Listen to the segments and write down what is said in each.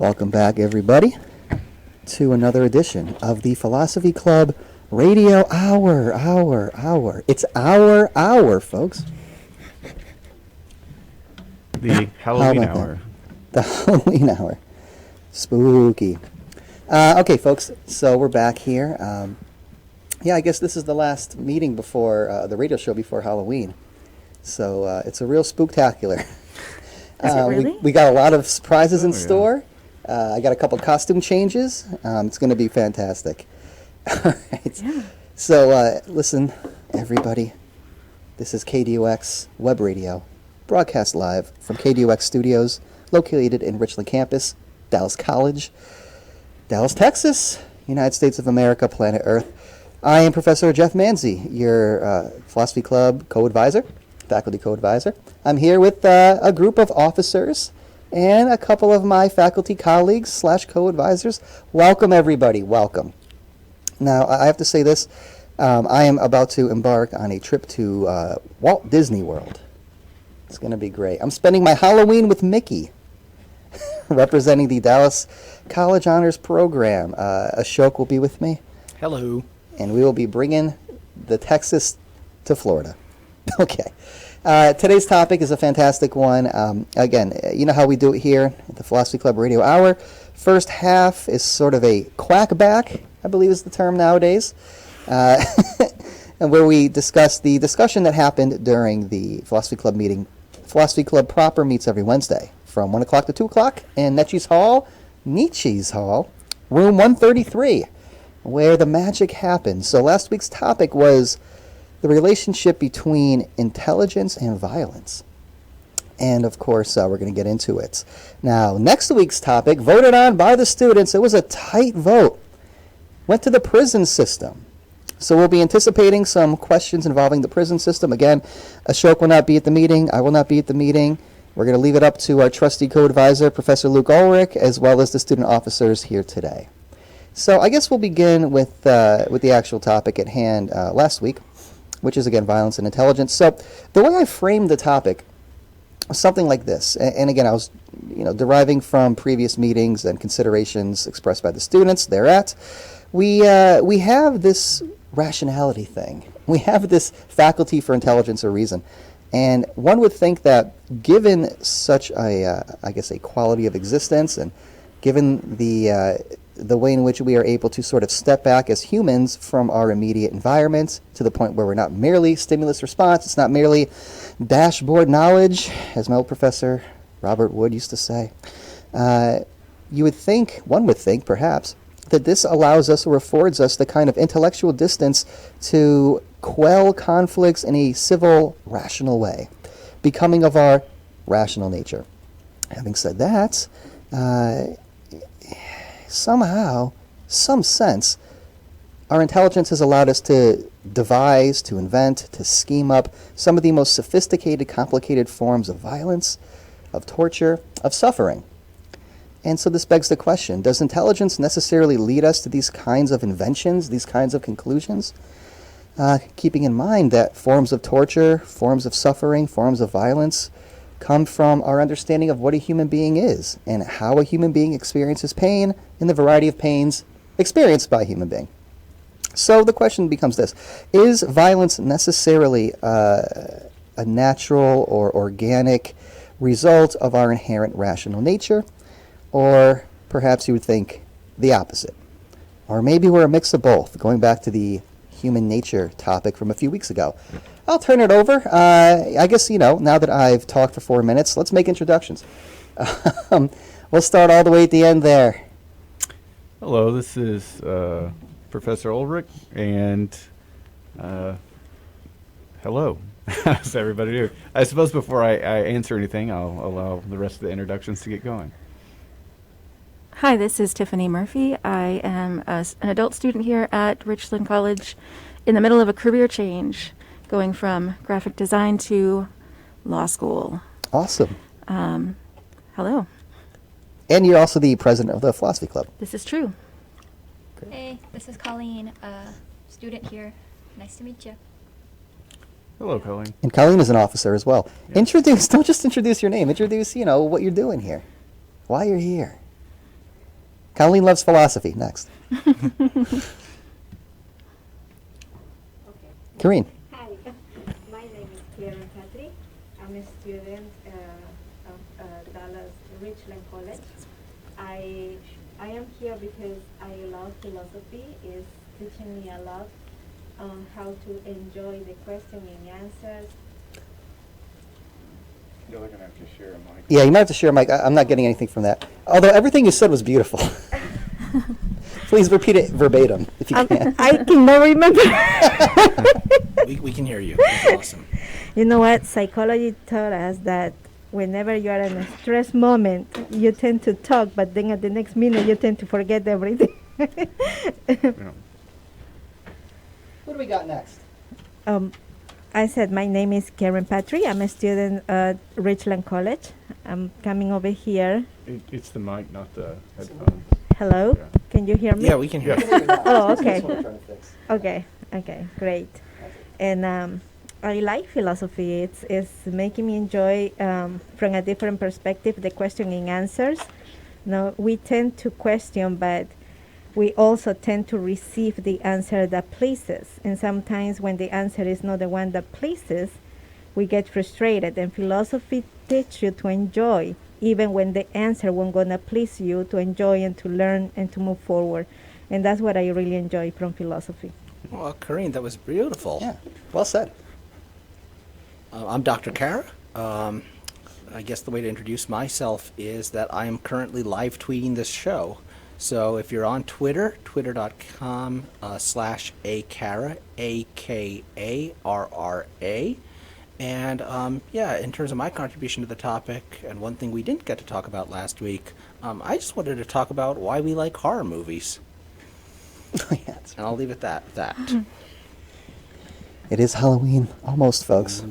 Welcome back, everybody, to another edition of the Philosophy Club Radio Hour. It's our hour, folks. The Halloween hour. The Halloween hour. Spooky. Okay, folks, so we're back here. I guess this is the last meeting before the radio show before Halloween. So it's a real spooktacular. Is it really? We got a lot of surprises in store. I got a couple costume changes. It's going to be fantastic. All right. Yeah. So listen, everybody. This is KDUX Web Radio, broadcast live from KDUX Studios, located in Richland Campus, Dallas College, Dallas, Texas, United States of America, planet Earth. I am Professor Jeff Manzi, your Philosophy Club co-advisor, faculty co-advisor. I'm here with a group of officers and a couple of my faculty colleagues / co-advisors. Welcome, everybody. Welcome. Now, I have to say this. I am about to embark on a trip to Walt Disney World. It's going to be great. I'm spending my Halloween with Mickey, representing the Dallas College Honors Program. Ashok will be with me. Hello. And we will be bringing the Texas to Florida. Okay. Today's topic is a fantastic one. Again, you know how we do it here at the Philosophy Club Radio Hour. First half is sort of a quackback, I believe is the term nowadays, and where we discuss the discussion that happened during the Philosophy Club meeting. Philosophy Club proper meets every Wednesday from 1 o'clock to 2 o'clock in Nietzsche's Hall, room 133, where the magic happens. So last week's topic was the relationship between intelligence and violence. And, of course, we're going to get into it. Now, next week's topic, voted on by the students. It was a tight vote. Went to the prison system. So we'll be anticipating some questions involving the prison system. Again, Ashok will not be at the meeting. I will not be at the meeting. We're going to leave it up to our trusty co-advisor, Professor Luke Ulrich, as well as the student officers here today. So I guess we'll begin with the actual topic at hand last week, which is, again, violence and intelligence. So the way I framed the topic was something like this. And again, I was deriving from previous meetings and considerations expressed by the students thereat. We have this rationality thing. We have this faculty for intelligence or reason. And one would think that given such a quality of existence, and given the way in which we are able to sort of step back as humans from our immediate environment to the point where we're not merely stimulus response, it's not merely dashboard knowledge, as my old professor Robert Wood used to say. One would think perhaps, that this allows us or affords us the kind of intellectual distance to quell conflicts in a civil, rational way, becoming of our rational nature. Having said that, somehow, some sense, our intelligence has allowed us to devise, to invent, to scheme up some of the most sophisticated, complicated forms of violence, of torture, of suffering. And so this begs the question, does intelligence necessarily lead us to these kinds of inventions, these kinds of conclusions? Keeping in mind that forms of torture, forms of suffering, forms of violence come from our understanding of what a human being is and how a human being experiences pain and the variety of pains experienced by a human being. So the question becomes this: is violence necessarily a natural or organic result of our inherent rational nature? Or perhaps you would think the opposite. Or maybe we're a mix of both, going back to the human nature topic from a few weeks ago. I'll turn it over. I guess, now that I've talked for 4 minutes, let's make introductions. We'll start all the way at the end there. Hello, this is Professor Ulrich, and hello. How's everybody doing? I suppose before I answer anything, I'll allow the rest of the introductions to get going. Hi, this is Tiffany Murphy. I am an adult student here at Richland College in the middle of a career change, going from graphic design to law school. Awesome. Hello. And you're also the president of the Philosophy Club. This is true. Great. Hey, this is Colleen, student here. Nice to meet you. Hello, Colleen. And Colleen is an officer as well. Yeah. Don't just introduce your name. Introduce, what you're doing here. Why you're here. Colleen loves philosophy. Next. Karine. Hi, my name is Karen Patrick. I'm a student of Dallas Richland College. I am here because I love philosophy. It's teaching me a lot on how to enjoy the question and answers. You're going to have to share a mic. Yeah, you might have to share a mic. I'm not getting anything from that. Although everything you said was beautiful. Please repeat it verbatim if you can. I cannot remember. We can hear you. That's awesome. You know what? Psychology taught us that whenever you are in a stress moment, you tend to talk, but then at the next minute, you tend to forget everything. Yeah. What do we got next? I said my name is Karen Patrick. I'm a student at Richland College. I'm coming over here. It's the mic, not the headphones. Hello, Yeah. can you hear me? Yeah, we can hear you. Oh, okay. That's what I'm trying to fix. Okay, great. And I like philosophy. It's making me enjoy from a different perspective the question and answers. Now we tend to question, but we also tend to receive the answer that pleases. And sometimes when the answer is not the one that pleases, we get frustrated. And philosophy teaches you to enjoy, even when the answer won't gonna please you, to enjoy and to learn and to move forward. And that's what I really enjoy from philosophy. Well, Karine, that was beautiful. Yeah, well said. I'm Dr. Kara. I guess the way to introduce myself is that I am currently live tweeting this show. So if you're on Twitter, twitter.com/akara, AKARRA. And yeah, in terms of my contribution to the topic, and one thing we didn't get to talk about last week, I just wanted to talk about why we like horror movies. Yeah, that's And I'll leave it at that. It is Halloween, almost, folks.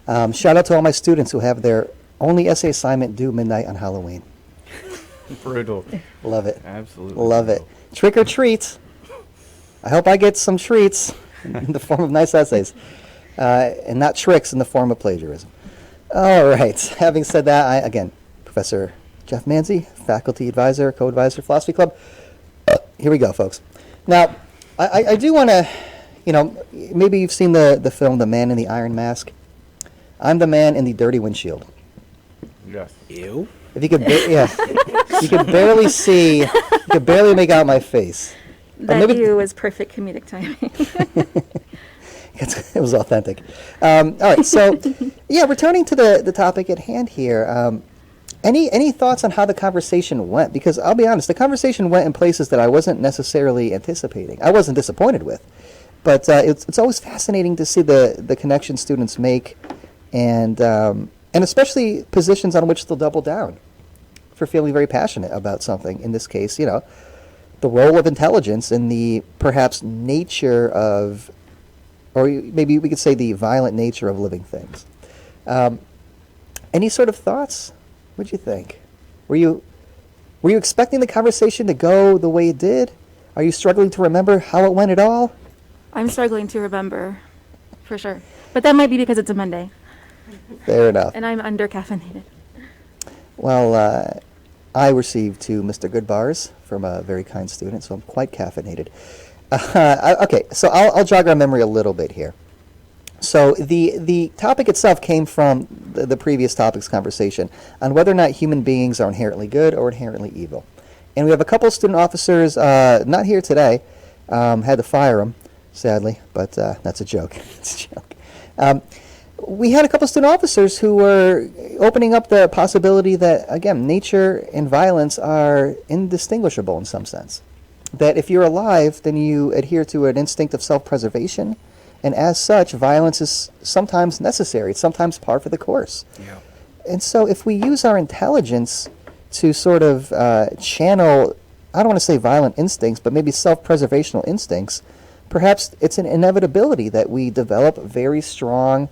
Shout out to all my students who have their only essay assignment due midnight on Halloween. Brutal. Love it. Absolutely. Love it. Trick or treat. I hope I get some treats in the form of nice essays, and not tricks in the form of plagiarism. All right. Having said that, again, Professor Jeff Manzi, faculty advisor, co-advisor, Philosophy Club. Here we go, folks. Now, I do want to, maybe you've seen the film The Man in the Iron Mask. I'm the man in the dirty windshield. Yes. Ew. If you could, you could barely see, you could barely make out my face. That maybe- you was perfect comedic timing. It was authentic. All right, so yeah, returning to the topic at hand here. Any thoughts on how the conversation went? Because I'll be honest, the conversation went in places that I wasn't necessarily anticipating. I wasn't disappointed with, but it's always fascinating to see the connection students make, and especially positions on which they'll double down for feeling very passionate about something. In this case, the role of intelligence in the perhaps nature of, or maybe we could say the violent nature of living things. Any sort of thoughts? What'd you think? Were you expecting the conversation to go the way it did? Are you struggling to remember how it went at all? I'm struggling to remember, for sure. But that might be because it's a Monday, Fair enough. and I'm under-caffeinated. Well, I received 2 Mr. Goodbars from a very kind student, so I'm quite caffeinated. Okay, so I'll jog our memory a little bit here. So the topic itself came from the previous topic's conversation on whether or not human beings are inherently good or inherently evil. And we have a couple student officers not here today. Had to fire them, sadly, but that's a joke. It's a joke. We had a couple student officers who were opening up the possibility that, again, nature and violence are indistinguishable in some sense. That if you're alive, then you adhere to an instinct of self-preservation, and as such, violence is sometimes necessary. It's sometimes par for the course. Yeah. And so if we use our intelligence to sort of channel, I don't want to say violent instincts, but maybe self-preservational instincts, perhaps it's an inevitability that we develop very strong,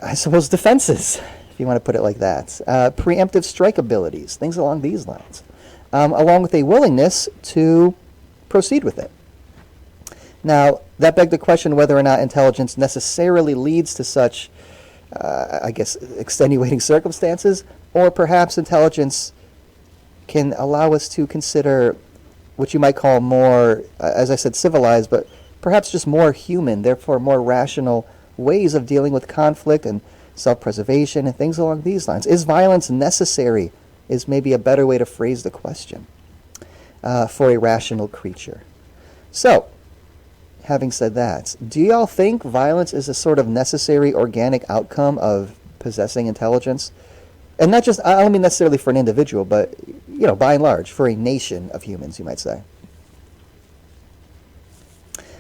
I suppose, defenses, if you want to put it like that. Preemptive strike abilities, things along these lines, along with a willingness to proceed with it. Now, that begs the question whether or not intelligence necessarily leads to such, I guess, extenuating circumstances, or perhaps intelligence can allow us to consider what you might call more, as I said, civilized, but perhaps just more human, therefore more rational ways of dealing with conflict and self-preservation and things along these lines. Is violence necessary? Is maybe a better way to phrase the question for a rational creature. So, having said that, do y'all think violence is a sort of necessary organic outcome of possessing intelligence? And not just, I don't mean necessarily for an individual, but, by and large, for a nation of humans, you might say.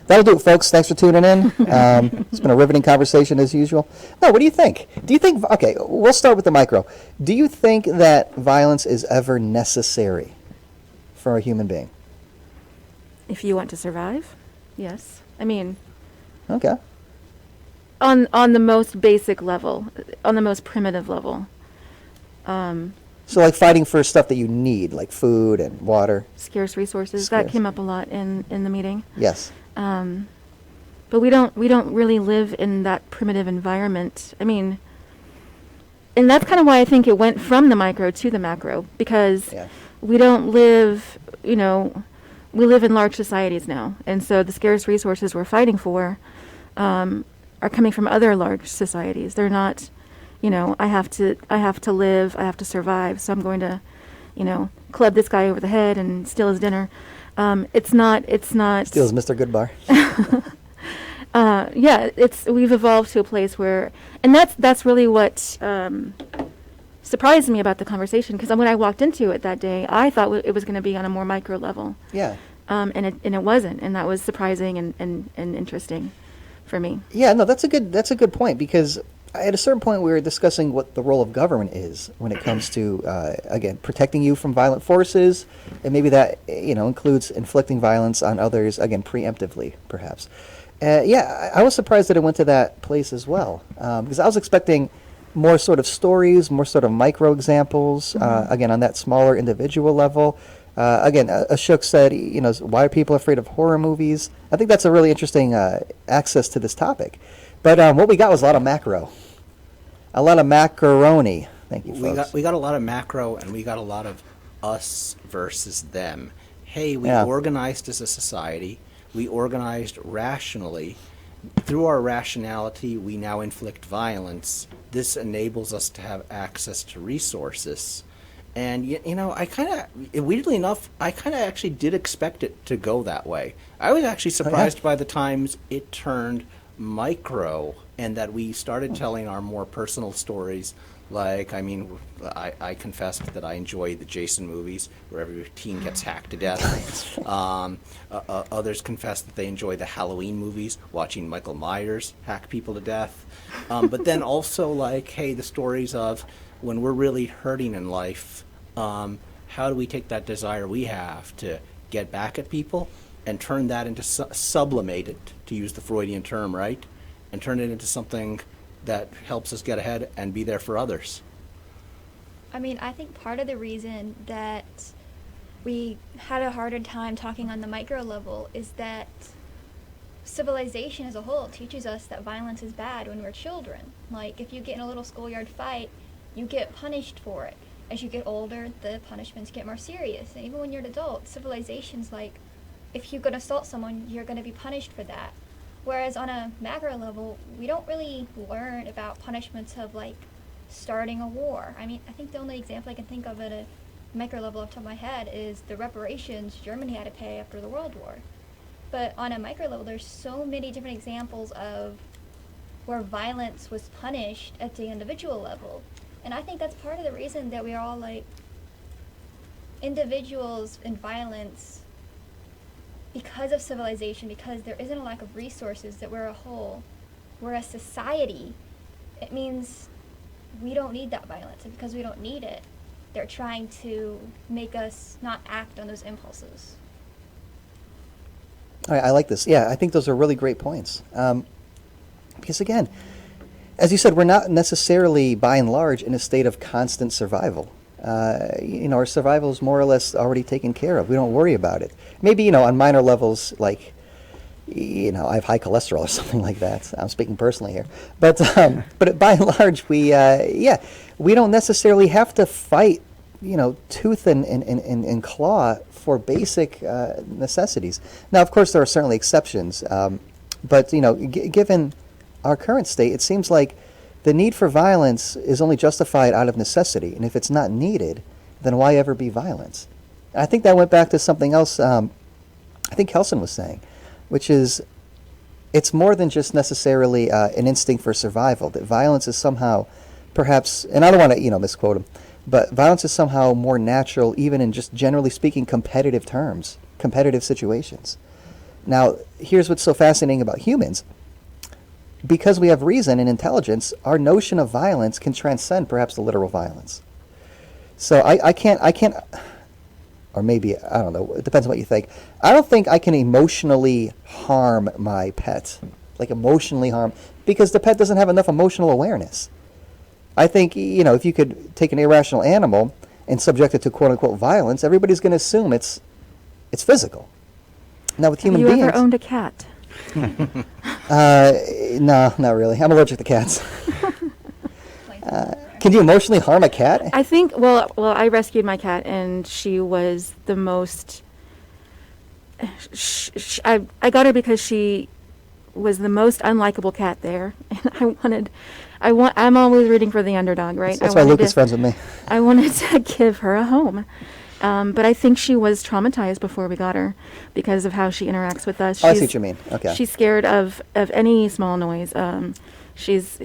That'll do it, folks. Thanks for tuning in. It's been a riveting conversation as usual. No, what do you think? Okay, we'll start with the micro. Do you think that violence is ever necessary for a human being? If you want to survive, yes. I mean, Okay. on the most basic level, on the most primitive level. So like fighting for stuff that you need, like food and water. Scarce resources. Scarce. That came up a lot in the meeting. Yes. But we don't really live in that primitive environment. I mean, and that's kind of why I think it went from the micro to the macro, because Yeah. we don't live, we live in large societies now, and so the scarce resources we're fighting for are coming from other large societies. They're not, I have to live, I have to survive, so I'm going to, club this guy over the head and steal his dinner. It's not. Steals Mr. Goodbar. We've evolved to a place where, and that's really what surprised me about the conversation, because when I walked into it that day, I thought it was going to be on a more micro level. Yeah. And it wasn't, and that was surprising and interesting for me. Yeah, no, that's a good point, because at a certain point we were discussing what the role of government is when it comes to again, protecting you from violent forces, and maybe that includes inflicting violence on others, again, preemptively perhaps. I was surprised that it went to that place as well, because I was expecting more sort of stories, more sort of micro examples, again, on that smaller individual level. Again, Ashok said, why are people afraid of horror movies? I think that's a really interesting access to this topic. But what we got was a lot of macro. A lot of macaroni. Thank you, folks. We got a lot of macro, and we got a lot of us versus them. Hey, we Yeah. organized as a society. We organized rationally. Through our rationality, we now inflict violence. This enables us to have access to resources. And, weirdly enough, I kind of actually did expect it to go that way. I was actually surprised by the times it turned micro, and that we started telling our more personal stories. Like, I confessed that I enjoy the Jason movies, where every teen gets hacked to death. Others confessed that they enjoy the Halloween movies, watching Michael Myers hack people to death. But then also, like, hey, the stories of when we're really hurting in life, how do we take that desire we have to get back at people and turn that into, sublimate it, to use the Freudian term, right? And turn it into something that helps us get ahead and be there for others. I think part of the reason that we had a harder time talking on the micro level is that civilization as a whole teaches us that violence is bad when we're children. Like, if you get in a little schoolyard fight, you get punished for it. As you get older, the punishments get more serious. And even when you're an adult, civilization's like, if you're going to assault someone, you're going to be punished for that. Whereas on a macro level, we don't really learn about punishments of, like, starting a war. I think the only example I can think of at a micro level off the top of my head is the reparations Germany had to pay after the World War. But on a micro level, there's so many different examples of where violence was punished at the individual level. And I think that's part of the reason that we are all, like, individuals in violence because of civilization, because there isn't a lack of resources, that we're a whole. We're a society. It means we don't need that violence. And because we don't need it, they're trying to make us not act on those impulses. All right, I like this. Yeah, I think those are really great points. Because again, as you said, we're not necessarily, by and large, in a state of constant survival. Our survival is more or less already taken care of. We don't worry about it. Maybe, on minor levels, like, I have high cholesterol or something like that. I'm speaking personally here. But by and large, we don't necessarily have to fight, tooth and claw for basic necessities. Now, of course, there are certainly exceptions, but given our current state, it seems like the need for violence is only justified out of necessity, and if it's not needed, then why ever be violence? And I think that went back to something else I think Kelson was saying, which is it's more than just necessarily an instinct for survival, that violence is somehow perhaps, and I don't want to misquote him, but violence is somehow more natural even in just generally speaking competitive terms, competitive situations. Now, here's what's so fascinating about humans. Because we have reason and intelligence, our notion of violence can transcend perhaps the literal violence. So I can't, or maybe, I don't know, it depends on what you think. I don't think I can emotionally harm my pet, like emotionally harm, because the pet doesn't have enough emotional awareness. I think, if you could take an irrational animal and subject it to quote-unquote violence, everybody's going to assume it's physical. Now, with human beings... Have you ever owned a cat? No, not really. I'm allergic to cats. Can you emotionally harm a cat? I think, well, I rescued my cat, and she was the most... I got her because she was the most unlikable cat there, and I'm always rooting for the underdog, right? That's why Luke is friends with me. I wanted to give her a home. But I think she was traumatized before we got her because of how she interacts with us. I see what you mean. Okay. She's scared of any small noise. She's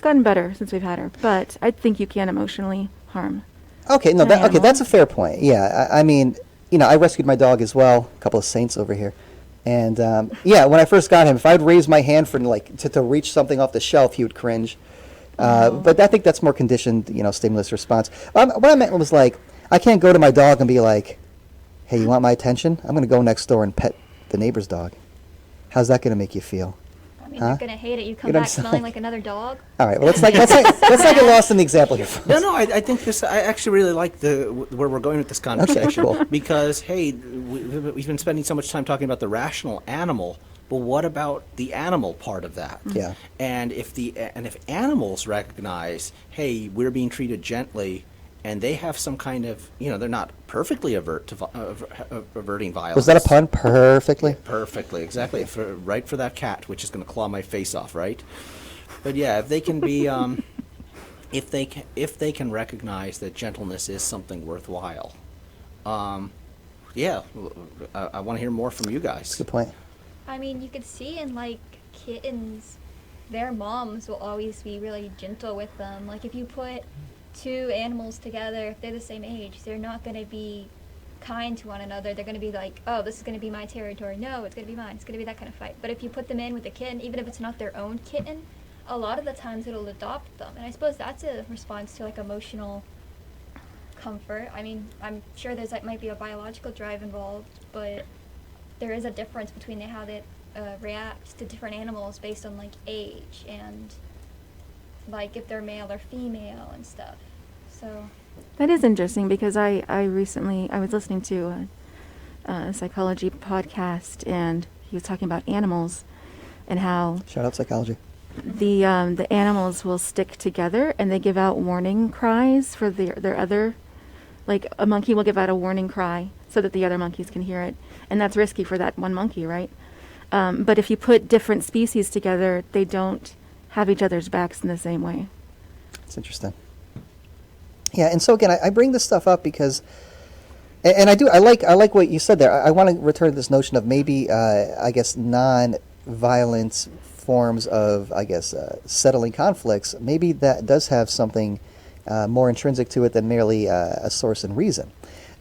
gotten better since we've had her, but I think you can emotionally harm. Okay, no, that's a fair point. Yeah, I mean, I rescued my dog as well. A couple of saints over here. And when I first got him, if I'd raise my hand for to reach something off the shelf, he would cringe. But I think that's more conditioned, stimulus response. What I meant was I can't go to my dog and be like, "Hey, you want my attention? I'm going to go next door and pet the neighbor's dog." How's that going to make you feel? I mean, you're going to hate it. You come You know back what I'm saying? smelling like another dog. All right, well, let's not get lost in the example here. Folks. No, I think this. I actually really like where we're going with this conversation cool. because we've been spending so much time talking about the rational animal, but what about the animal part of that? Yeah. And if animals recognize, hey, we're being treated gently, and they have some kind of, they're not perfectly averting violence. Was that a pun? Perfectly. Perfectly, exactly. Right for that cat, which is going to claw my face off, right? But yeah, if they can be, if they can recognize that gentleness is something worthwhile, I want to hear more from you guys. Good point. I mean, you could see in kittens, their moms will always be really gentle with them. Like if you put two animals together, if they're the same age, they're not going to be kind to one another. They're going to be like, oh, this is going to be my territory. No, it's going to be mine. It's going to be that kind of fight. But if you put them in with a kitten, even if it's not their own kitten, a lot of the times it'll adopt them. And I suppose that's a response to emotional comfort. I mean, I'm sure there's might be a biological drive involved, but there is a difference between how they react to different animals based on age and if they're male or female and stuff. So That is interesting because I was listening to a psychology podcast, and he was talking about animals and how Shout out psychology. the animals will stick together and they give out warning cries for their other, a monkey will give out a warning cry so that the other monkeys can hear it, and that's risky for that one monkey, right? But if you put different species together, they don't have each other's backs in the same way. It's interesting. Yeah, and so again, I bring this stuff up because, and I like what you said there. I want to return to this notion of maybe, non-violent forms of, settling conflicts. Maybe that does have something more intrinsic to it than merely a source in reason.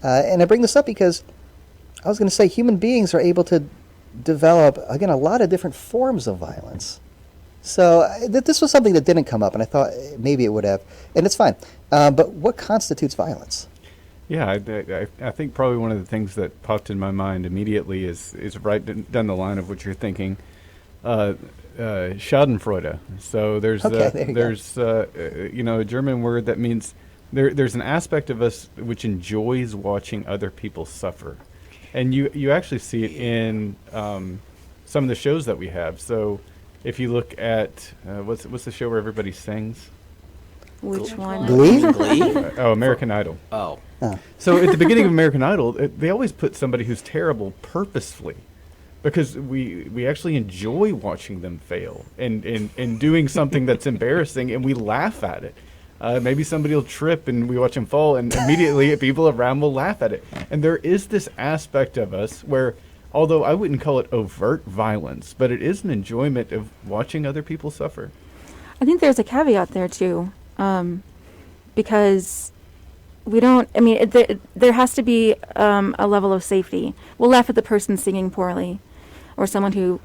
And I bring this up because I was going to say human beings are able to develop, again, a lot of different forms of violence. So this was something that didn't come up, and I thought maybe it would have, and it's fine. But what constitutes violence? Yeah, I think probably one of the things that popped in my mind immediately is right down the line of what you're thinking, Schadenfreude. So there's a German word that means there's an aspect of us which enjoys watching other people suffer, and you actually see it in some of the shows that we have. So if you look at what's the show where everybody sings? Which one? Glee? Glee? Oh, American Idol. Oh. So at the beginning of American Idol, they always put somebody who's terrible purposefully, because we actually enjoy watching them fail and doing something that's embarrassing, and we laugh at it. Maybe somebody will trip and we watch them fall, and immediately people around will laugh at it. And there is this aspect of us where, although I wouldn't call it overt violence, but it is an enjoyment of watching other people suffer. I think there's a caveat there too, because we don't. I mean, there has to be a level of safety. We'll laugh at the person singing poorly, or someone who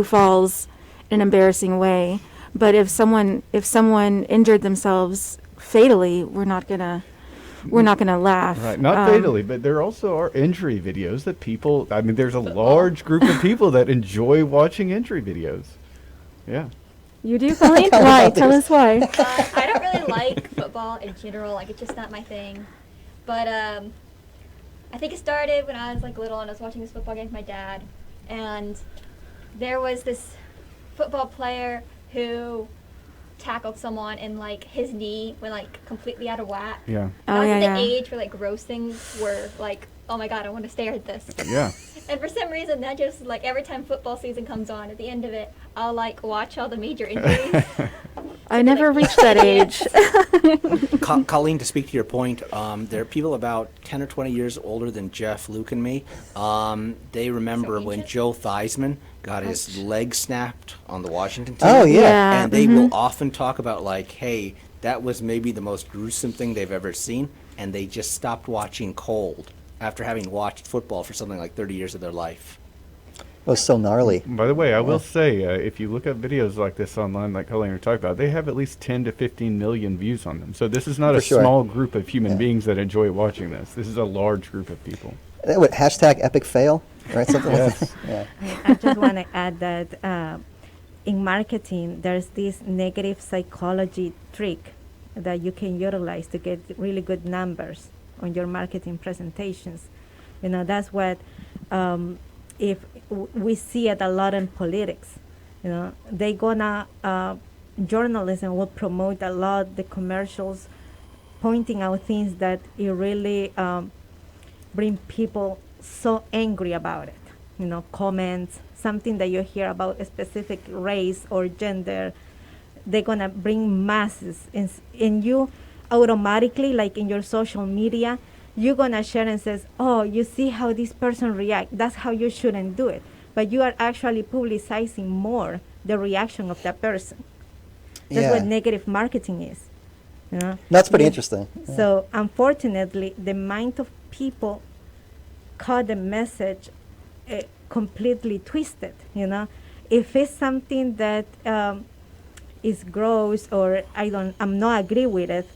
falls in an embarrassing way. But if someone injured themselves fatally, we're not gonna laugh. Right, not fatally, but there also are injury videos that people. I mean, there's a large group of people that enjoy watching injury videos. Yeah. You do, Colleen? Why? Tell us why. I don't really like football in general. Like, it's just not my thing. But I think it started when I was like little and I was watching this football game with my dad, and there was this football player who tackled someone and like his knee went like completely out of whack. Yeah. I was at yeah. the age where like gross things were like, oh my god, I want to stare at this. Yeah. And for some reason, that just like every time football season comes on, at the end of it, I'll like watch all the major injuries. I never reached that age. Colleen, to speak to your point, there are people about 10 or 20 years older than Jeff, Luke, and me. They remember So when ancient? Joe Theismann got his leg snapped on the Washington team. Oh, yeah. Yeah. And they will often talk about, like, hey, that was maybe the most gruesome thing they've ever seen, and they just stopped watching cold after having watched football for something like 30 years of their life. It was so gnarly. By the way, I will say, if you look up videos like this online, like Colleen were talking about, they have at least 10 to 15 million views on them. So this is not For a sure. small group of human Yeah. beings that enjoy watching this. This is a large group of people. What, hashtag epic fail? Right? Something like that. Yeah. I just want to add that in marketing, there's this negative psychology trick that you can utilize to get really good numbers on your marketing presentations. You know, that's what we see it a lot in politics. You know, they gonna journalism will promote a lot the commercials, pointing out things that it really bring people so angry about it. You know, comments, something that you hear about a specific race or gender, they're gonna bring masses, and you automatically, like in your social media, you're gonna share and says, oh, you see how this person react, that's how you shouldn't do it. But you are actually publicizing more the reaction of that person. That's Yeah. what negative marketing is. You know? That's pretty Yeah. interesting. Yeah. So unfortunately, the mind of people caught the message completely twisted. You know, if it's something that is gross or I'm not agree with it,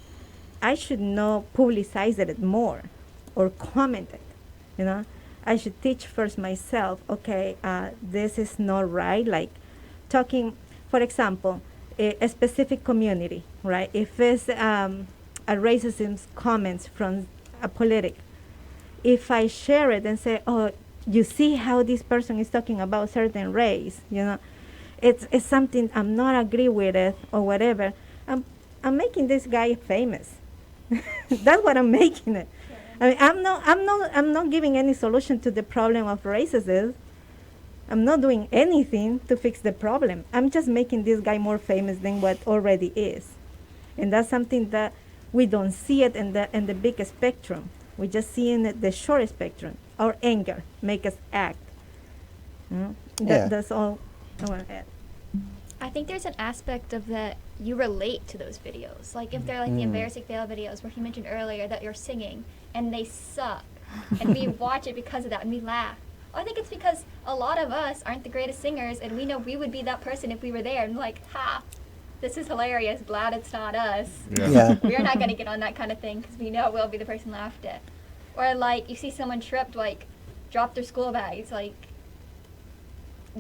I should not publicize it more or comment it. You know, I should teach first myself. Okay, this is not right. Like talking, for example, a specific community, right? If it's a racism comments from a politic, if I share it and say, oh, you see how this person is talking about certain race, you know, it's something I'm not agree with it or whatever. I'm making this guy famous. That's what I'm making it. I mean, I'm not giving any solution to the problem of racism. I'm not doing anything to fix the problem. I'm just making this guy more famous than what already is, and that's something that we don't see it in the big spectrum. We just see in the short spectrum. Our anger make us act. You know? Yeah. That's all I want to add. I think there's an aspect of that you relate to those videos. Like if they're like the embarrassing fail videos where he mentioned earlier that you're singing and they suck, and we watch it because of that and we laugh. I think it's because a lot of us aren't the greatest singers, and we know we would be that person if we were there and like, ha, this is hilarious, glad it's not us. Yeah. We're not going to get on that kind of thing because we know we'll be the person laughed at. Or like you see someone tripped, like drop their school bags, like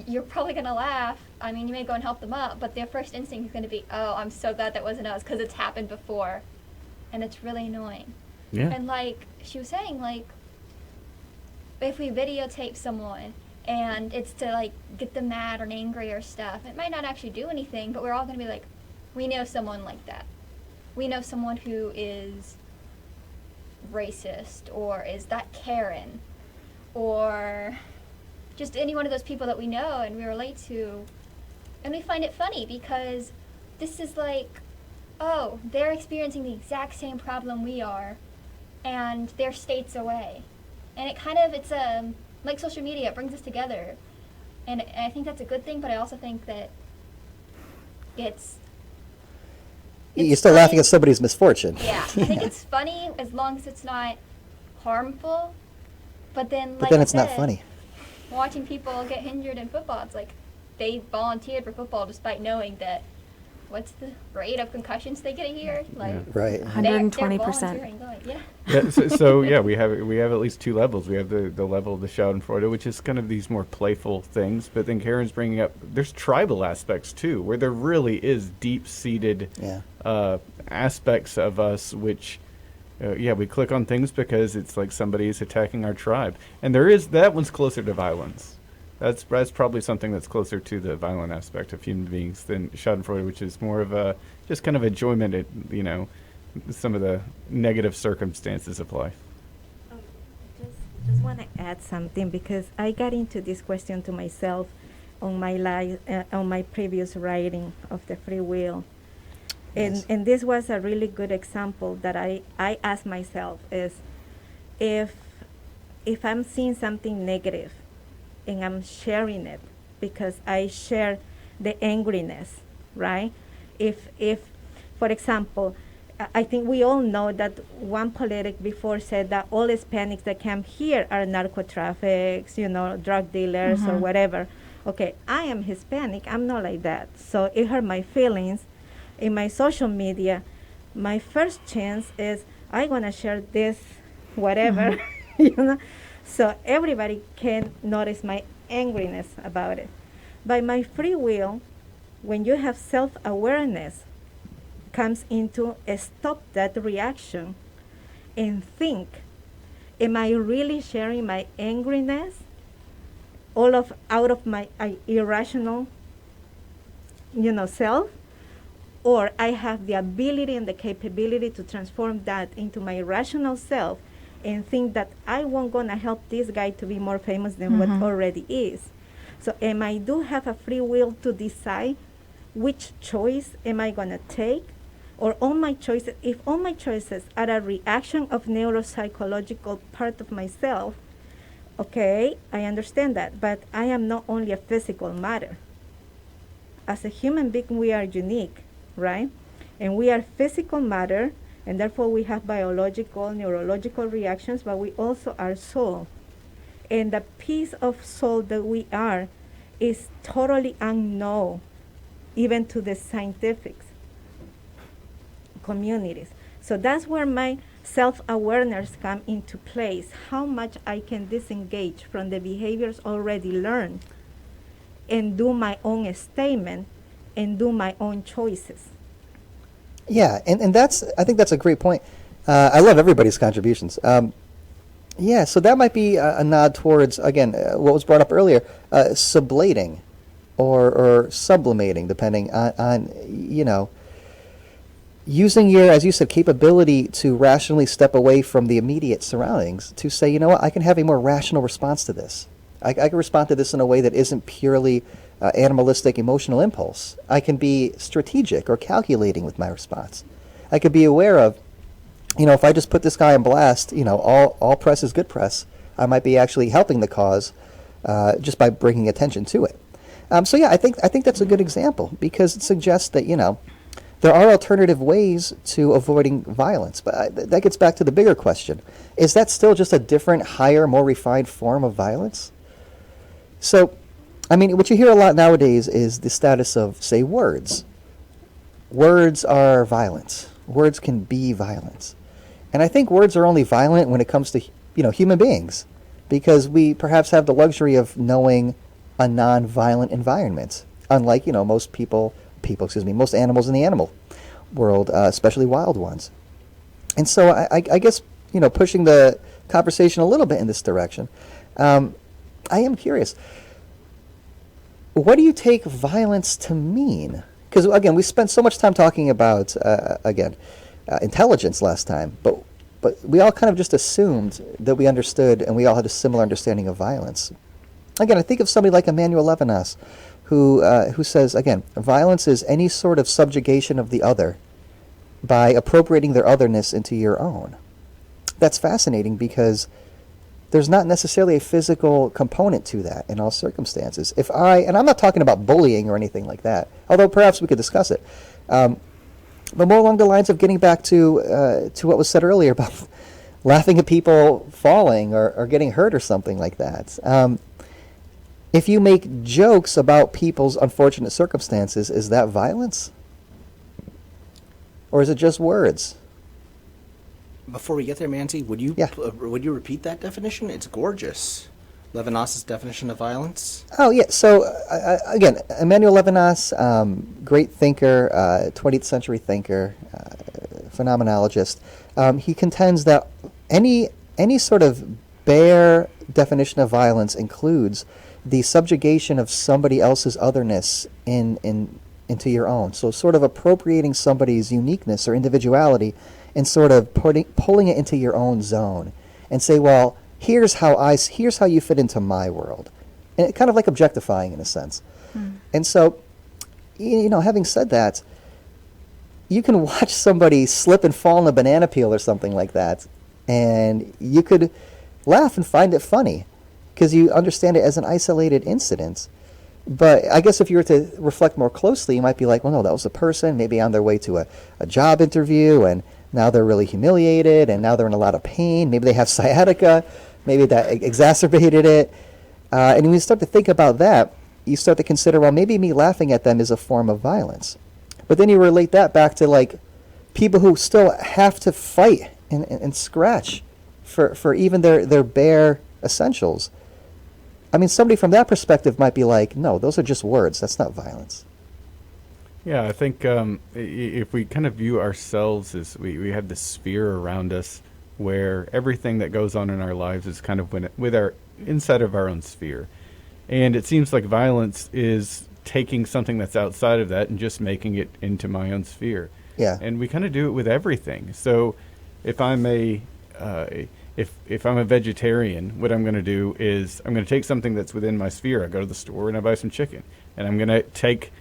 you're probably going to laugh. I mean, you may go and help them up, but their first instinct is going to be, oh, I'm so glad that wasn't us because it's happened before. And it's really annoying. Yeah. And like she was saying, like if we videotape someone and it's to like get them mad or angry or stuff, it might not actually do anything, but we're all going to be like, we know someone like that. we know someone who is racist, or is that Karen, or just any one of those people that we know and we relate to, and we find it funny because this is like, oh, they're experiencing the exact same problem we are, and they're states away. And it kind of, it's like social media, it brings us together. And I think that's a good thing, but I also think that it's You're still laughing at somebody's misfortune. yeah, I think it's funny as long as it's not harmful. But then, But like then I it's not said, funny. watching people get injured in football, it's like they volunteered for football despite knowing that what's the rate of concussions they get a year? Like, Right. they're 120%. volunteering, going, yeah. Yeah, so yeah, we have at least two levels. We have the level of the Schadenfreude, which is kind of these more playful things, but then Karen's bringing up there's tribal aspects too, where there really is deep-seated aspects of us, which we click on things because it's like somebody is attacking our tribe, and that one's closer to violence. That's probably something that's closer to the violent aspect of human beings than Schadenfreude, which is more of a just kind of enjoyment at some of the negative circumstances of life. Just want to add something because I got into this question to myself on my previous writing of the free will, Nice. and this was a really good example that I asked myself is if I'm seeing something negative and I'm sharing it because I share the angriness, right? If for example, I think we all know that one politic before said that all Hispanics that come here are narco traffics, drug dealers or whatever. Okay, I am Hispanic, I'm not like that. So it hurt my feelings. In my social media, my first chance is I want to share this, whatever, so everybody can notice my angriness about it. By my free will, when you have self-awareness, comes into stop that reaction and think, am I really sharing my angriness out of my irrational self, or I have the ability and the capability to transform that into my rational self and think that I won't gonna help this guy to be more famous than what already is. So I do have a free will to decide which choice am I gonna take, or all my choices, if all my choices are a reaction of neuropsychological part of myself, okay, I understand that, but I am not only a physical matter. As a human being, we are unique, right? And we are physical matter, and therefore we have biological, neurological reactions, but we also are soul. And the piece of soul that we are is totally unknown, even to the scientific communities. So that's where my self-awareness come into place, how much I can disengage from the behaviors already learned and do my own statement and do my own choices. Yeah, and I think that's a great point. I love everybody's contributions. Yeah, so that might be a nod towards, again, what was brought up earlier, sublating or sublimating, depending on using your, as you said, capability to rationally step away from the immediate surroundings to say, you know what, I can have a more rational response to this. I can respond to this in a way that isn't purely animalistic emotional impulse. I can be strategic or calculating with my response. I could be aware of, if I just put this guy on blast, all press is good press. I might be actually helping the cause just by bringing attention to it. So yeah, I think that's a good example because it suggests that there are alternative ways to avoiding violence. But that gets back to the bigger question: is that still just a different, higher, more refined form of violence? So, what you hear a lot nowadays is the status of, say, words. Words are violence. Words can be violence. And I think words are only violent when it comes to, human beings, because we perhaps have the luxury of knowing a non-violent environment, unlike, most most animals in the animal world, especially wild ones. And so I guess, pushing the conversation a little bit in this direction, I am curious, what do you take violence to mean because again, we spent so much time talking about intelligence last time, but we all kind of just assumed that we understood, and we all had a similar understanding of violence. Again, I think of somebody like Emmanuel Levinas, who says, again, violence is any sort of subjugation of the other by appropriating their otherness into your own. That's fascinating because there's not necessarily a physical component to that in all circumstances. And I'm not talking about bullying or anything like that, although perhaps we could discuss it, but more along the lines of getting back to what was said earlier about laughing at people falling or getting hurt or something like that. If you make jokes about people's unfortunate circumstances, is that violence? Or is it just words? Before we get there, Manzi, would you repeat that definition? It's gorgeous. Levinas's definition of violence. Oh yeah. So again, Emmanuel Levinas, great thinker, 20th century thinker, phenomenologist. He contends that any sort of bare definition of violence includes the subjugation of somebody else's otherness into your own. So sort of appropriating somebody's uniqueness or individuality and sort of pulling it into your own zone and say, well, here's how you fit into my world. And kind of like objectifying in a sense. And so, having said that, you can watch somebody slip and fall in a banana peel or something like that, and you could laugh and find it funny because you understand it as an isolated incident. But I guess if you were to reflect more closely, you might be like, well, no, that was a person maybe on their way to a job interview, and now they're really humiliated, and now they're in a lot of pain. Maybe they have sciatica. Maybe that exacerbated it. And when you start to think about that, you start to consider, well, maybe me laughing at them is a form of violence. But then you relate that back to, like, people who still have to fight and scratch for even their bare essentials. I mean, somebody from that perspective might be like, no, those are just words. That's not violence. Yeah, I think if we kind of view ourselves as we have this sphere around us where everything that goes on in our lives is kind of with our inside of our own sphere. And it seems like violence is taking something that's outside of that and just making it into my own sphere. Yeah. And we kind of do it with everything. So if I'm if I'm a vegetarian, what I'm going to do is I'm going to take something that's within my sphere. I go to the store and I buy some chicken, and I'm going to take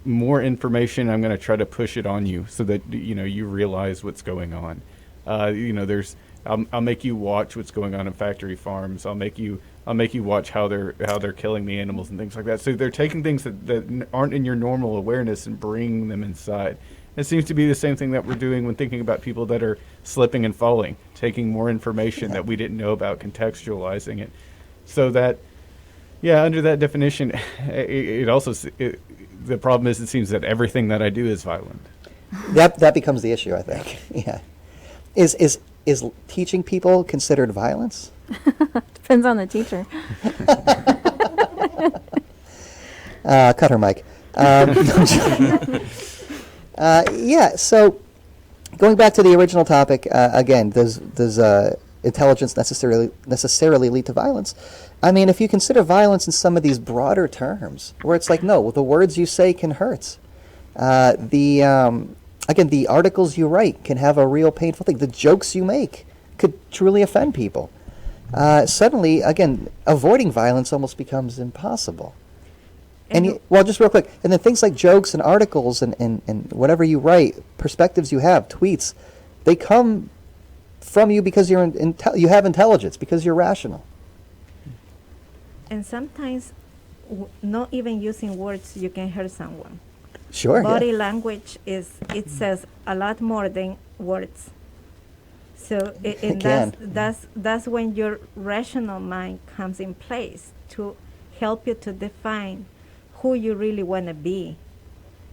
more information. I'm going to try to push it on you so that you realize what's going on. I'll make you watch what's going on in factory farms. I'll make you watch how they're killing the animals and things like that. So they're taking things that aren't in your normal awareness and bringing them inside. It seems to be the same thing that we're doing when thinking about people that are slipping and falling, taking more information that we didn't know about, contextualizing it. So that, under that definition, the problem is it seems that everything that I do is violent. That becomes the issue, I think. Yeah. Is teaching people considered violence? Depends on the teacher. Cut her mic. So going back to the original topic, again, does intelligence necessarily lead to violence? I mean, if you consider violence in some of these broader terms, where it's like, no, the words you say can hurt. The articles you write can have a real painful thing. The jokes you make could truly offend people. Suddenly, again, avoiding violence almost becomes impossible. And just real quick, and then things like jokes and articles and whatever you write, perspectives you have, tweets, they come from you because you have intelligence, because you're rational. And sometimes, not even using words, you can hurt someone. Sure. Body language says a lot more than words. So that's when your rational mind comes in place to help you to define who you really want to be,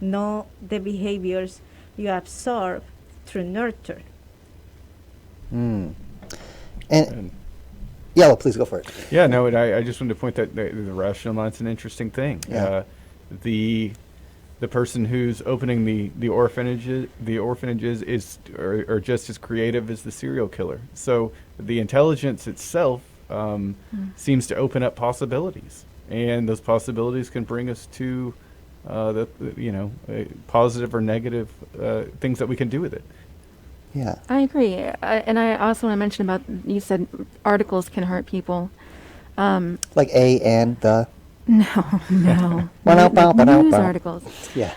know the behaviors you absorb through nurture. And well, please go for it. Yeah, no, I just wanted to point that the rational mind's an interesting thing. Yeah. The person who's opening the orphanages are just as creative as the serial killer. So the intelligence itself seems to open up possibilities, and those possibilities can bring us to positive or negative things that we can do with it. Yeah. I agree. And I also want to mention about, you said articles can hurt people. Like a and the. No. Ba-da-ba-ba-da-ba. News articles. Yeah.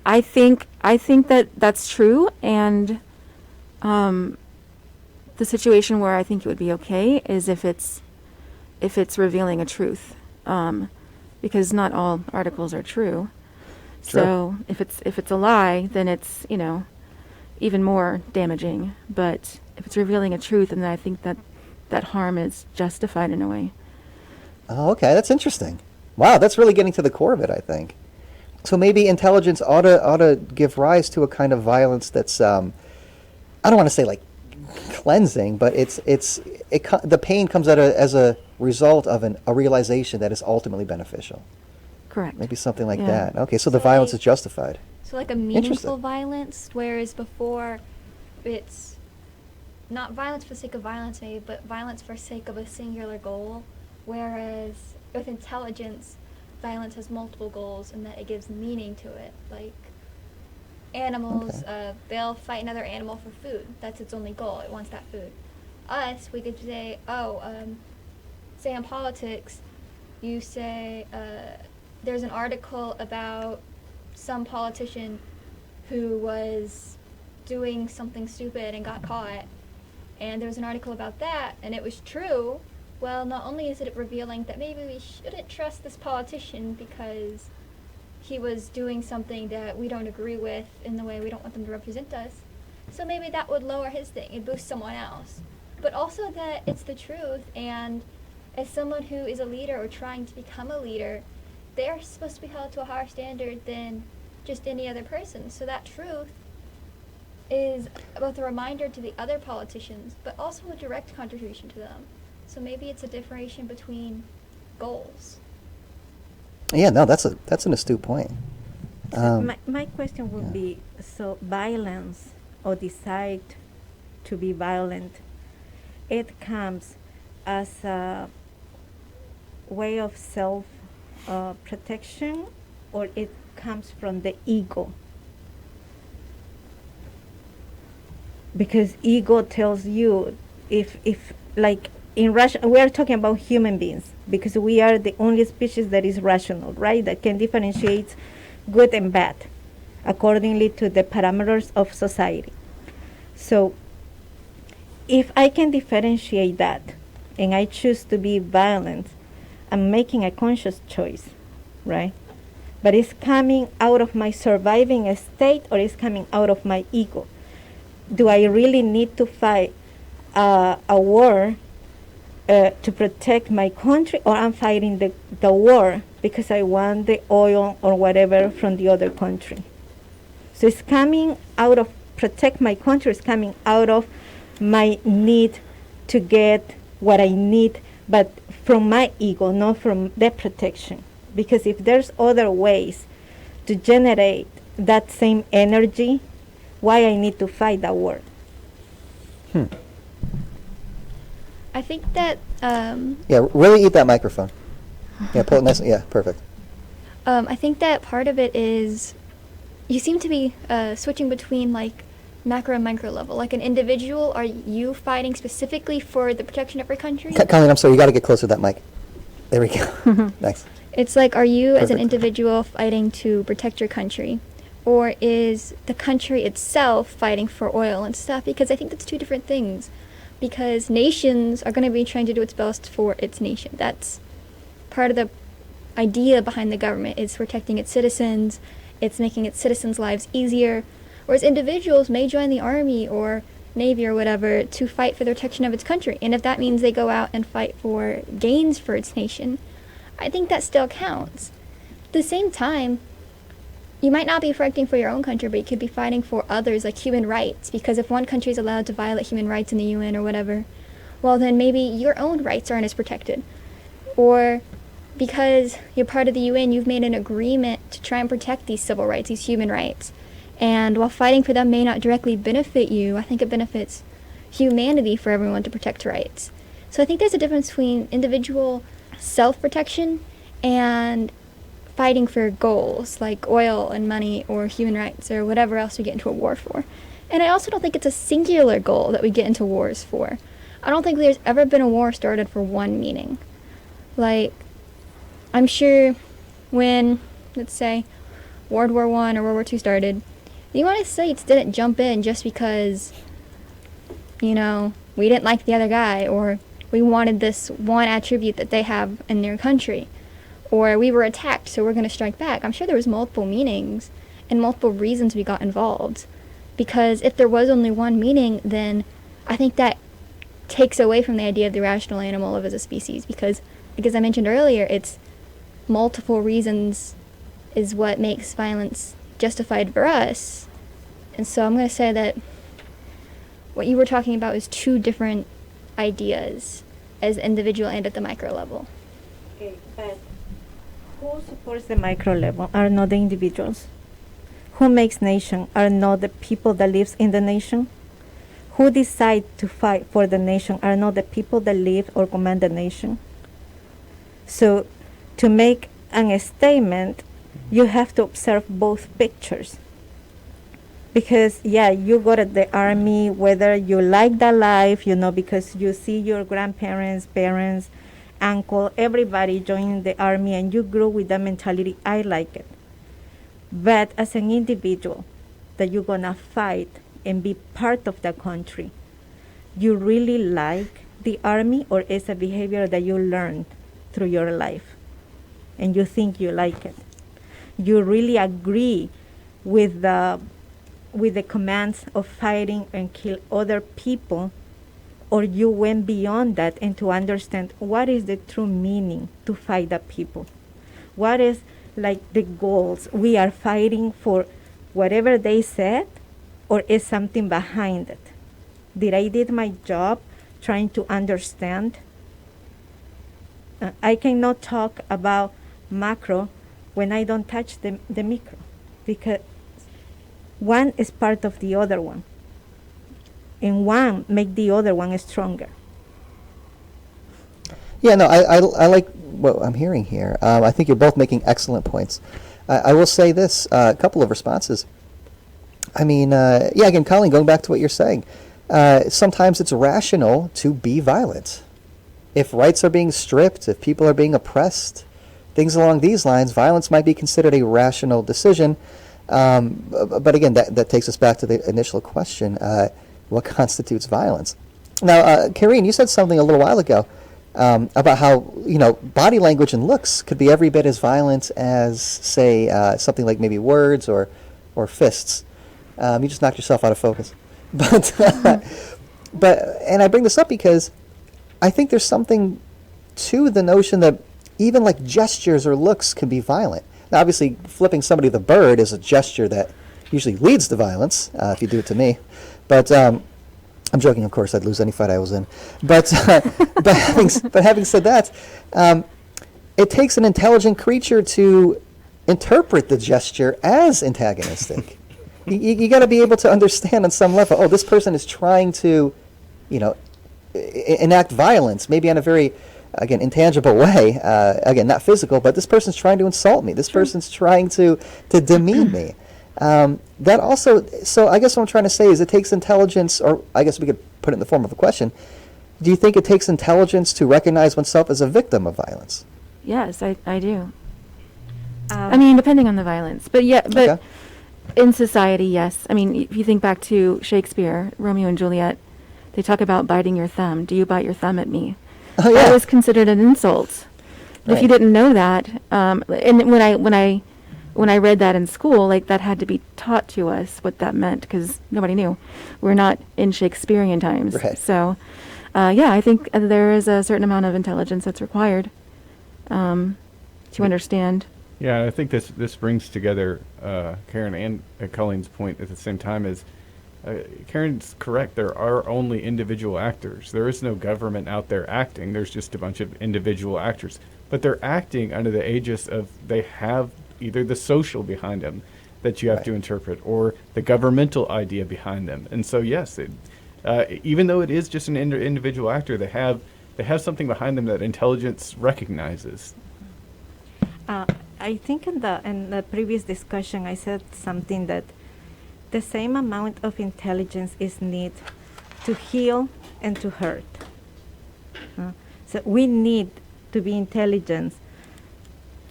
I think that that's true, and the situation where I think it would be okay is if it's revealing a truth, because not all articles are true. So if it's a lie, then it's even more damaging. But if it's revealing a truth, then I think that harm is justified in a way. Oh, okay, that's interesting. Wow, that's really getting to the core of it, I think. So maybe intelligence ought to give rise to a kind of violence that's I don't want to say like cleansing, but the pain comes out as a result of a realization that is ultimately beneficial. Correct. Maybe something like Yeah. that. Okay, so the So violence like- is justified. So like a meaningful Interesting. violence, whereas before it's not violence for the sake of violence maybe, but violence for the sake of a singular goal, whereas with intelligence, violence has multiple goals and that it gives meaning to it. Like animals, they'll fight another animal for food. That's its only goal. It wants that food. Us, we could say, say in politics, you say, there's an article about some politician who was doing something stupid and got caught, and there was an article about that, and it was true. Well, not only is it revealing that maybe we shouldn't trust this politician because he was doing something that we don't agree with in the way we don't want them to represent us, so maybe that would lower his thing and boost someone else. But also that it's the truth, and as someone who is a leader or trying to become a leader, they're supposed to be held to a higher standard than just any other person. So that truth is both a reminder to the other politicians, but also a direct contribution to them. So maybe it's a differentiation between goals. Yeah, no, that's an astute point. So my question would be, so violence or decide to be violent, it comes as a way of self protection, or it comes from the ego? Because ego tells you, if like in Russia, we are talking about human beings, because we are the only species that is rational, right? That can differentiate good and bad accordingly to the parameters of society. So if I can differentiate that and I choose to be violent, I'm making a conscious choice, right? But it's coming out of my surviving state, or it's coming out of my ego. Do I really need to fight a war to protect my country, or I'm fighting the war because I want the oil or whatever from the other country? So it's coming out of protect my country, it's coming out of my need to get what I need, but from my ego, not from the protection. Because if there's other ways to generate that same energy, why I need to fight that war? I think that Yeah, really eat that microphone. Yeah, pull it nice. Yeah, perfect. I think that part of it is you seem to be switching between like macro and micro level. Like an individual, are you fighting specifically for the protection of your country? Colleen, I'm sorry, you got to get closer to that mic. There we go. Thanks. It's like, are you as an Perfect. individual fighting to protect your country? Or is the country itself fighting for oil and stuff? Because I think that's two different things. Because nations are going to be trying to do its best for its nation. That's part of the idea behind the government. It's protecting its citizens. It's making its citizens' lives easier. Whereas individuals may join the army or navy or whatever to fight for the protection of its country. And if that means they go out and fight for gains for its nation, I think that still counts. At the same time, you might not be fighting for your own country, but you could be fighting for others, like human rights. Because if one country is allowed to violate human rights in the UN or whatever, well, then maybe your own rights aren't as protected. Or because you're part of the UN, you've made an agreement to try and protect these civil rights, these human rights. And while fighting for them may not directly benefit you, I think it benefits humanity for everyone to protect rights. So I think there's a difference between individual self-protection and fighting for goals like oil and money or human rights or whatever else we get into a war for. And I also don't think it's a singular goal that we get into wars for. I don't think there's ever been a war started for one meaning. Like, I'm sure when, let's say, World War I or World War II started, the United States didn't jump in just because, you know, we didn't like the other guy, or we wanted this one attribute that they have in their country, or we were attacked, so we're going to strike back. I'm sure there was multiple meanings and multiple reasons we got involved. Because if there was only one meaning, then I think that takes away from the idea of the rational animal as a species. Because, like as I mentioned earlier, it's multiple reasons is what makes violence justified for us. And so I'm going to say that what you were talking about is two different ideas as individual and at the micro level. Okay, but who supports the micro level are not the individuals. Who makes nation are not the people that lives in the nation. Who decide to fight for the nation are not the people that live or command the nation. So to make a statement, you have to observe both pictures. Because, yeah, you go to the army, whether you like that life, you know, because you see your grandparents, parents, uncle, everybody joining the army, and you grow with that mentality, I like it. But as an individual, that you're going to fight and be part of the country, you really like the army, or is a behavior that you learned through your life and you think you like it? You really agree with the commands of fighting and kill other people, or you went beyond that and to understand what is the true meaning to fight the people? What is like the goals? We are fighting for whatever they said, or is something behind it? Did I did my job trying to understand? I cannot talk about macro when I don't touch the micro, because one is part of the other one, and one make the other one stronger. Yeah, no, I like what I'm hearing here. I think you're both making excellent points. I will say this, a couple of responses. I mean, yeah, again, Colleen, going back to what you're saying, sometimes it's rational to be violent. If rights are being stripped, if people are being oppressed, things along these lines, violence might be considered a rational decision. But again, that takes us back to the initial question, what constitutes violence? Now, Karine, you said something a little while ago about how, you know, body language and looks could be every bit as violent as, say, something like maybe words or fists. You just knocked yourself out of focus. But, and I bring this up because I think there's something to the notion that even like gestures or looks can be violent. Now, obviously, flipping somebody the bird is a gesture that usually leads to violence, if you do it to me. But I'm joking, of course. I'd lose any fight I was in. But having said that, it takes an intelligent creature to interpret the gesture as antagonistic. You got to be able to understand on some level, oh, this person is trying to, you know, enact violence, maybe in a very, again, intangible way, again, not physical, but this person's trying to insult me. This person's trying to demean me. That also, so I guess what I'm trying to say is it takes intelligence, or I guess we could put it in the form of a question. Do you think it takes intelligence to recognize oneself as a victim of violence? Yes, I do. I mean, depending on the violence. But yeah, but Okay. in society, yes. I mean, if you think back to Shakespeare, Romeo and Juliet, they talk about biting your thumb. Do you bite your thumb at me? Oh, yeah. That was considered an insult. If Right. you didn't know that, and when I read that in school, like that had to be taught to us what that meant, because nobody knew. We're not in Shakespearean times. Right. So, yeah, I think there is a certain amount of intelligence that's required to understand. Yeah, I think this brings together Karen and Colleen's point at the same time. Is Karen's correct? There are only individual actors. There is no government out there acting. There's just a bunch of individual actors. But they're acting under the aegis of, they have either the social behind them that you have to interpret, or the governmental idea behind them. And so, yes, even though it is just an individual actor, they have something behind them that intelligence recognizes. I think in the previous discussion I said something that the same amount of intelligence is needed to heal and to hurt. So we need to be intelligent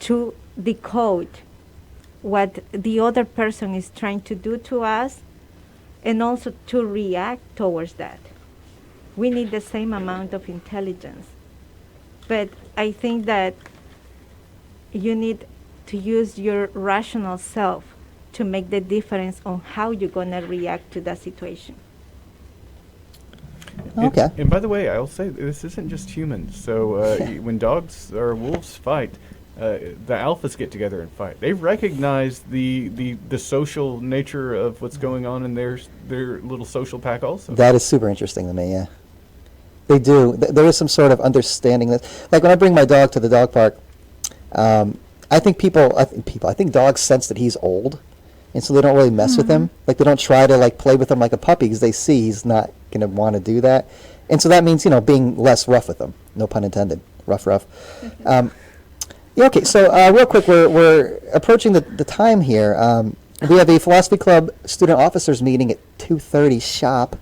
to decode what the other person is trying to do to us and also to react towards that. We need the same amount of intelligence. But I think that you need to use your rational self to make the difference on how you're going to react to that situation. Okay. And by the way, I'll say this isn't just humans. So when dogs or wolves fight, the alphas get together and fight. They recognize the social nature of what's going on in their little social pack also. That is super interesting to me, yeah. They do. There is some sort of understanding that, like when I bring my dog to the dog park, I think dogs sense that he's old, and so they don't really mess with him. Like they don't try to like play with him like a puppy because they see he's not going to want to do that, and so that means being less rough with them. No pun intended. Rough. Yeah. Okay. So real quick, we're approaching the time here. We have a philosophy club student officers meeting at 2:30 shop.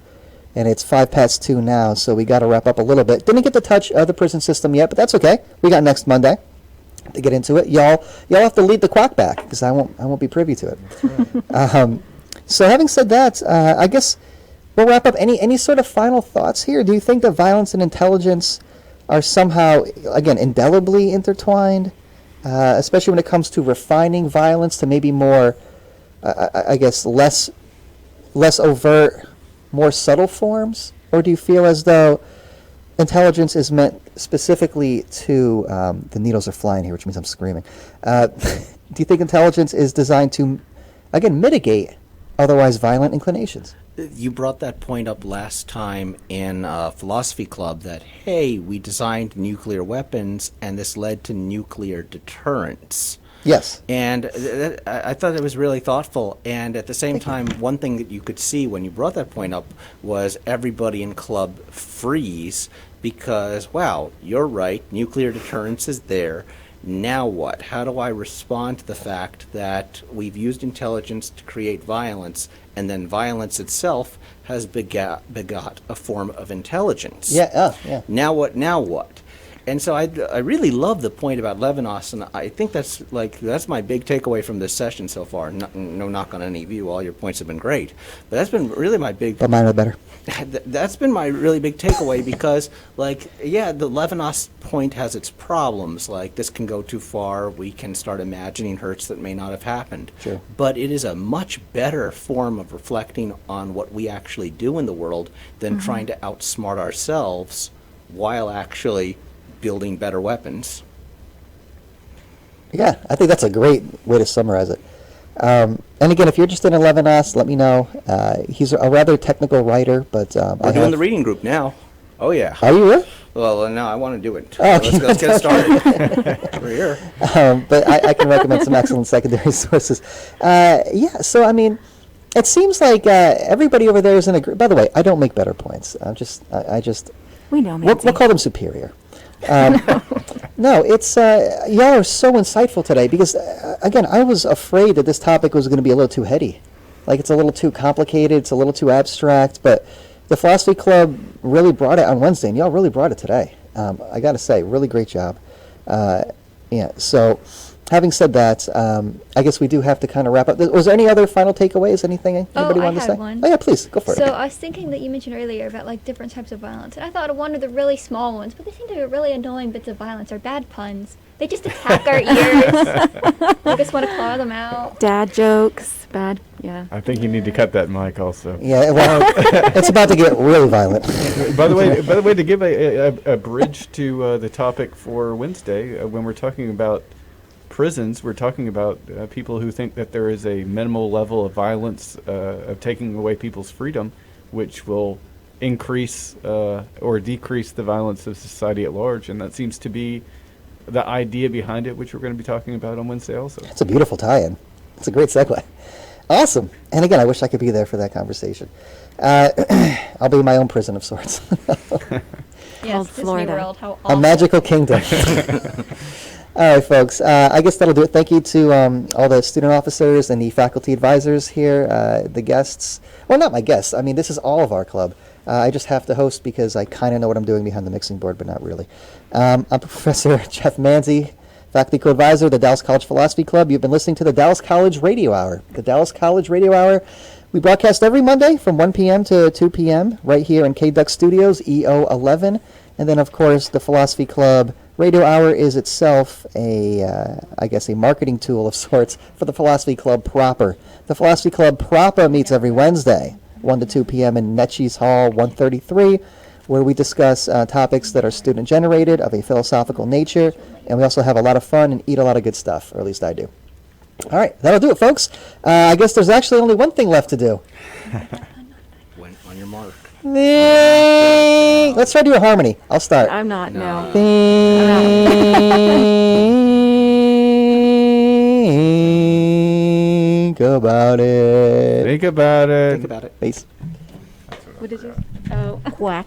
And it's 2:05 now, so we got to wrap up a little bit. Didn't get to touch the prison system yet, but that's okay. We got next Monday to get into it. Y'all have to lead the quack back because I won't be privy to it. That's right. So having said that, I guess we'll wrap up. Any sort of final thoughts here? Do you think that violence and intelligence are somehow, again, indelibly intertwined, especially when it comes to refining violence to maybe more, I guess, less overt, more subtle forms? Or do you feel as though intelligence is meant specifically to, the needles are flying here, which means I'm screaming. Do you think intelligence is designed to, again, mitigate otherwise violent inclinations? You brought that point up last time in philosophy club that, hey, we designed nuclear weapons and this led to nuclear deterrence. Yes. And I thought it was really thoughtful. And at the same time, one thing that you could see when you brought that point up was everybody in club freeze because, wow, you're right, nuclear deterrence is there. Now what? How do I respond to the fact that we've used intelligence to create violence, and then violence itself has begot a form of intelligence? Yeah. Now what? And so I really love the point about Levinas, and I think that's my big takeaway from this session so far. No knock on any of you, all your points have been great, but that's been really my big. But mine are better. That's been my really big takeaway because, the Levinas point has its problems. Like this can go too far. We can start imagining hurts that may not have happened. Sure. But it is a much better form of reflecting on what we actually do in the world than trying to outsmart ourselves while actually building better weapons. Yeah, I think that's a great way to summarize it. And again, if you're interested in Levinas, let me know. He's a rather technical writer, but We're doing the reading group now. Oh yeah. Are you really? Well, no, I want to do it. Oh, Let's get started. We're here. But I can recommend some excellent secondary sources. So I mean, it seems like everybody over there is in agreement. By the way, I don't make better points. I just. We know, We'll call them superior. No, it's y'all are so insightful today because again, I was afraid that this topic was going to be a little too heady, like it's a little too complicated, it's a little too abstract. But the philosophy club really brought it on Wednesday, and y'all really brought it today. I got to say, really great job. So having said that, I guess we do have to kind of wrap up. Was there any other final takeaways? Anything anybody wanted to say? One. Oh yeah, please go for it. So I was thinking that you mentioned earlier about different types of violence, and I thought one of the really small ones, but they seem to be really annoying bits of violence, are bad puns. They just attack our ears. We just want to claw them out. Dad jokes, bad, yeah. I think you need to cut that mic also. Yeah, well, it's about to get really violent. By the way, to give a bridge to the topic for Wednesday, when we're talking about prisons, we're talking about people who think that there is a minimal level of violence of taking away people's freedom, which will increase or decrease the violence of society at large, and that seems to be the idea behind it, which we're going to be talking about on Wednesday also. It's a beautiful tie-in. It's a great segue. Awesome. And again, I wish I could be there for that conversation. I'll be in my own prison of sorts. Yes, Disney Florida. World, how A awful. magical kingdom. All right, folks. I guess that'll do it. Thank you to all the student officers and the faculty advisors here, the guests. Well, not my guests. I mean, this is all of our club. I just have to host because I kind of know what I'm doing behind the mixing board, but not really. I'm Professor Jeff Manzi, faculty co-advisor of the Dallas College Philosophy Club. You've been listening to the Dallas College Radio Hour. The Dallas College Radio Hour. We broadcast every Monday from 1 p.m. to 2 p.m. right here in KDUX Studios, EO 11. And then, of course, the Philosophy Club Radio Hour is itself I guess, a marketing tool of sorts for the Philosophy Club proper. The Philosophy Club proper meets every Wednesday, 1 to 2 p.m. in Netchie's Hall 133, where we discuss topics that are student-generated of a philosophical nature, and we also have a lot of fun and eat a lot of good stuff, or at least I do. All right, that'll do it, folks. I guess there's actually only one thing left to do. When on your mark. Let's try to do a harmony. I'll start. I'm not, no. Think about it. Think about it. Think about it. Peace. What did you? Oh. Quack.